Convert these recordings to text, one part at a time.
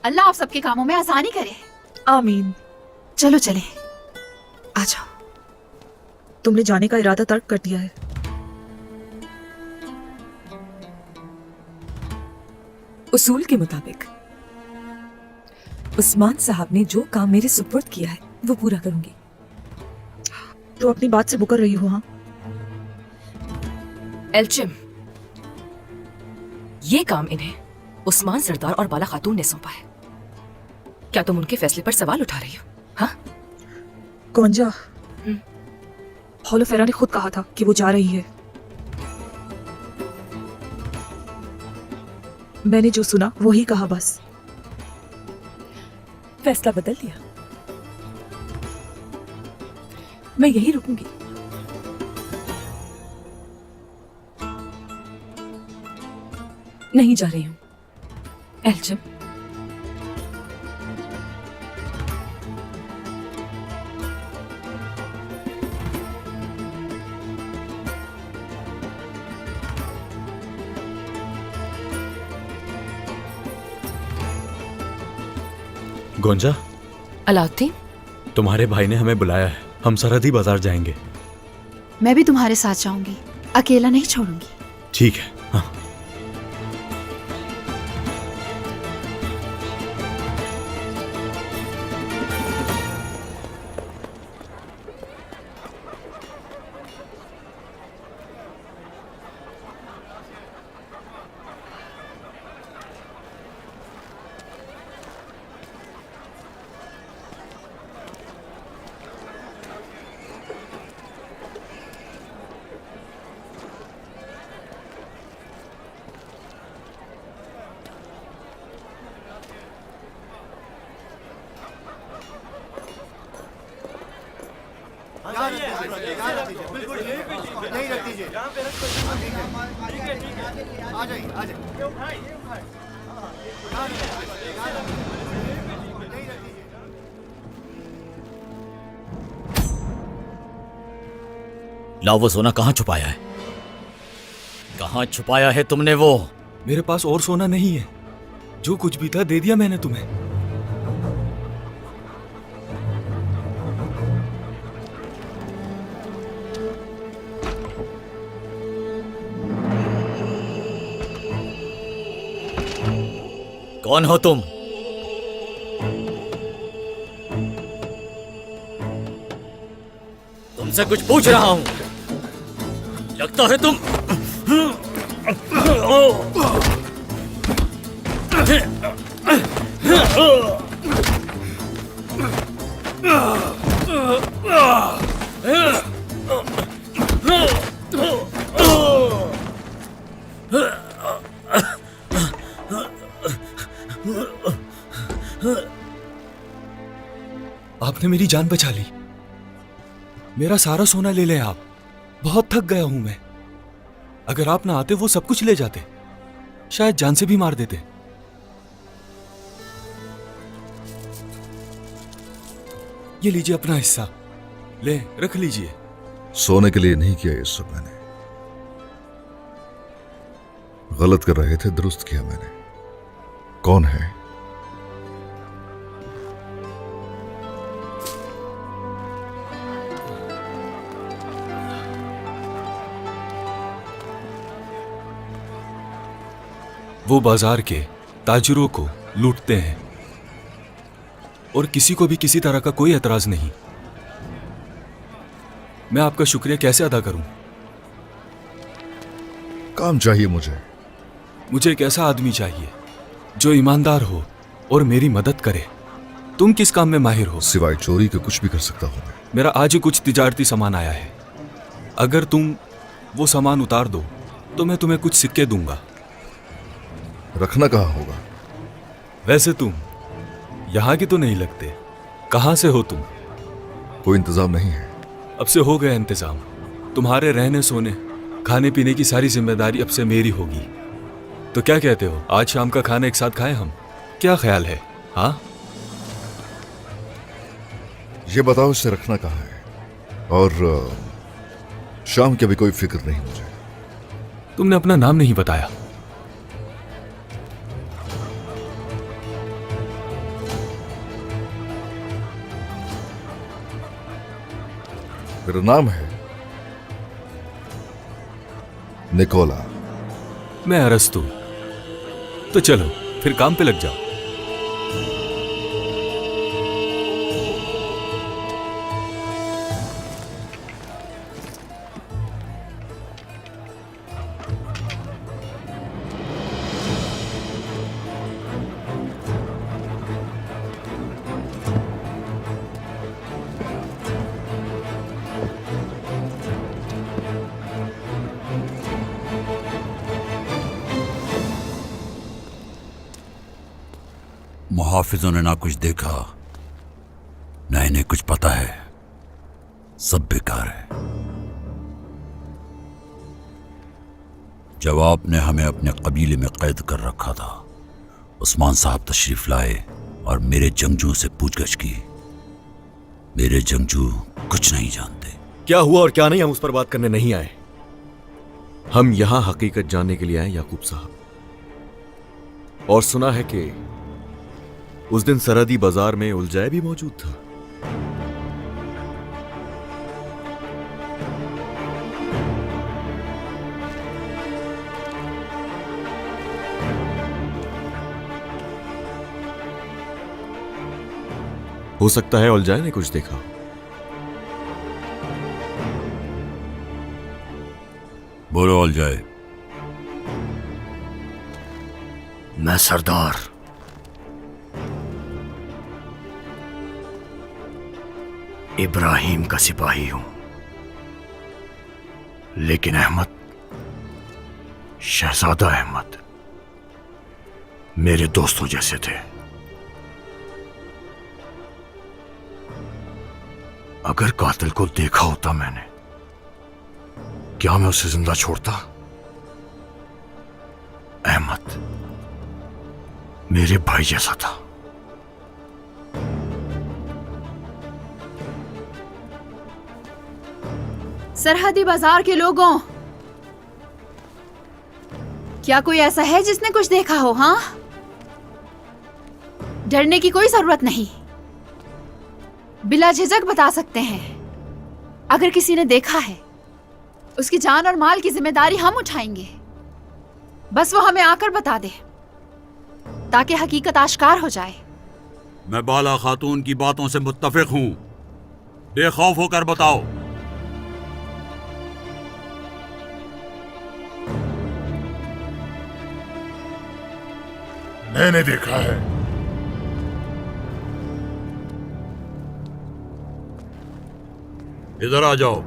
अल्लाह आप सबके कामों में आसानी करे। आमीन। चलो चले। आ जाओ, तुमने जाने का इरादा तर्क कर दिया है। उसूल के मुताबिक उस्मान साहब ने जो काम मेरे सुपुर्द किया है वो पूरा करूंगी। तो अपनी बात से मुकर रही हो? हाँ, एल्चिम, ये काम इन्हें उस्मान सरदार और बाला खातून ने सौंपा है। क्या तुम उनके फैसले पर सवाल उठा रही हो? हाँ, कौंजा, हॉलोफेरा ने खुद कहा था कि वो जा रही है। मैंने जो सुना वही कहा बस। फैसला बदल दिया। मैं यही रुकूंगी। नहीं जा रही हूं एल्चिम। गोंजा, अलाउद्दीन, तुम्हारे भाई ने हमें बुलाया है। हम सरहदी बाजार जाएंगे। मैं भी तुम्हारे साथ जाऊंगी, अकेला नहीं छोड़ूंगी। ठीक है। हाँ। लाओ, वो सोना कहाँ छुपाया है? कहाँ छुपाया है तुमने वो? मेरे पास और सोना नहीं है। जो कुछ भी था दे दिया मैंने तुम्हें। कौन हो तुम? तुमसे कुछ पूछ रहा हूं। लगता है तुम आपने मेरी जान बचा ली। मेरा सारा सोना ले लें आप। बहुत थक गया हूं मैं। अगर आप ना आते वो सब कुछ ले जाते, शायद जान से भी मार देते। ये लीजिए अपना हिस्सा, ले रख लीजिए। सोने के लिए नहीं किया ये सब मैंने। गलत कर रहे थे, दुरुस्त किया मैंने। कौन है? वो बाजार के ताजिरों को लूटते हैं और किसी को भी किसी तरह का कोई एतराज नहीं। मैं आपका शुक्रिया कैसे अदा करूं? काम चाहिए मुझे। मुझे एक ऐसा आदमी चाहिए जो ईमानदार हो और मेरी मदद करे। तुम किस काम में माहिर हो? सिवाय चोरी के कुछ भी कर सकता हूं मैं। मेरा आज ही कुछ तिजारती सामान आया है। अगर तुम वो सामान उतार दो तो मैं तुम्हें कुछ सिक्के दूंगा। रखना कहाँ होगा? वैसे तुम यहां के तो नहीं लगते। कहां से हो तुम? कोई इंतजाम नहीं है। अब से हो गया इंतजाम। तुम्हारे रहने सोने खाने पीने की सारी जिम्मेदारी अब से मेरी होगी। तो क्या कहते हो, आज शाम का खाना एक साथ खाएं हम? क्या ख्याल है? हाँ, ये बताओ इसे रखना कहाँ है? और शाम की भी कोई फिक्र नहीं मुझे। तुमने अपना नाम नहीं बताया। मेरा नाम है निकोला। मैं अरस्तु। तो चलो फिर काम पे लग जाओ। मुहाफिजों ने ना कुछ देखा ना इन्हें कुछ पता है, सब बेकार है। जब आपने हमें अपने कबीले में कैद कर रखा था, उस्मान साहब तशरीफ लाए और मेरे जंगजू से पूछगछ की। मेरे जंगजू कुछ नहीं जानते। क्या हुआ और क्या नहीं, हम उस पर बात करने नहीं आए। हम यहां हकीकत जानने के लिए आए याकूब साहब। और सुना है कि उस दिन सरहदी बाजार में उलझाए भी मौजूद था। हो सकता है उलझाए ने कुछ देखा। बोलो उलझाए। मैं सरदार इब्राहिम का सिपाही हूं, लेकिन अहमद, शहजादा अहमद मेरे दोस्तों जैसे थे। अगर कातिल को देखा होता मैंने, क्या मैं उसे जिंदा छोड़ता? अहमद मेरे भाई जैसा था। सरहदी बाजार के लोगों, क्या कोई ऐसा है जिसने कुछ देखा हो? हाँ, डरने की कोई जरूरत नहीं, बिला झिझक बता सकते हैं। अगर किसी ने देखा है, उसकी जान और माल की जिम्मेदारी हम उठाएंगे। बस वो हमें आकर बता दे, ताकि हकीकत आश्कार हो जाए। मैं बाला खातून की बातों से मुत्तफिक हूं। बेखौफ होकर बताओ। मैंने देखा है। इधर आ जाओ।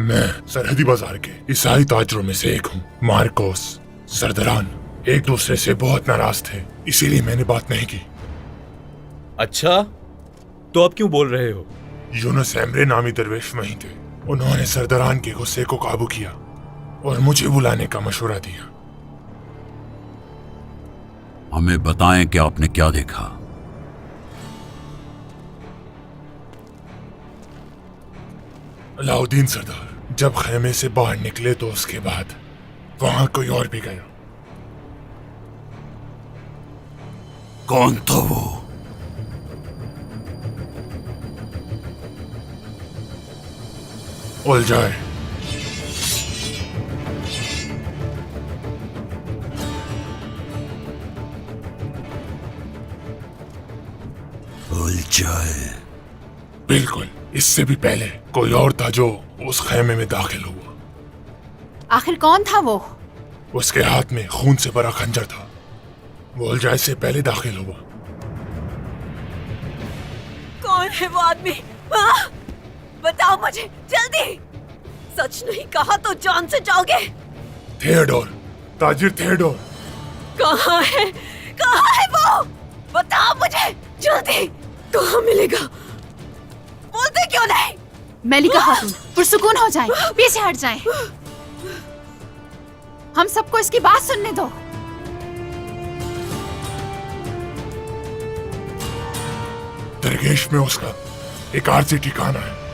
मैं सरहदी बाजार के ईसाई ताजरों में से एक हूँ। मार्कोस, सरदरान एक दूसरे से बहुत नाराज थे, इसीलिए मैंने बात नहीं की। अच्छा, तो अब क्यों बोल रहे हो? यूनुस एमरे नामी दरवेश वहीं थे। उन्होंने सरदरान के गुस्से को काबू किया और मुझे बुलाने का मशवरा दिया। हमें बताएं कि आपने क्या देखा। अलाउद्दीन सरदार जब खेमे से बाहर निकले तो उसके बाद वहां कोई और भी गया। कौन था वो? उलझाए। उलझाए? बिल्कुल, इससे भी पहले कोई और था जो उस खेमे में दाखिल हुआ। आखिर कौन था वो? उसके हाथ में खून से भरा खंजर था। वो उलझाए से पहले दाखिल हुआ। कौन है वो आदमी? बताओ मुझे जल्दी। सच नहीं कहा तो जान से जाओगे। थियोडोर, ताजिर थियोडोर। कहाँ है? कहाँ है वो? बताओ मुझे जल्दी। कहाँ मिलेगा? बोलते क्यों नहीं? मेलिका खातून, पुरसुकून हो जाएं, पीछे हट जाएं। हम सबको इसकी बात सुनने दो। दरगेश में उसका एक आरजी ठिकाना है।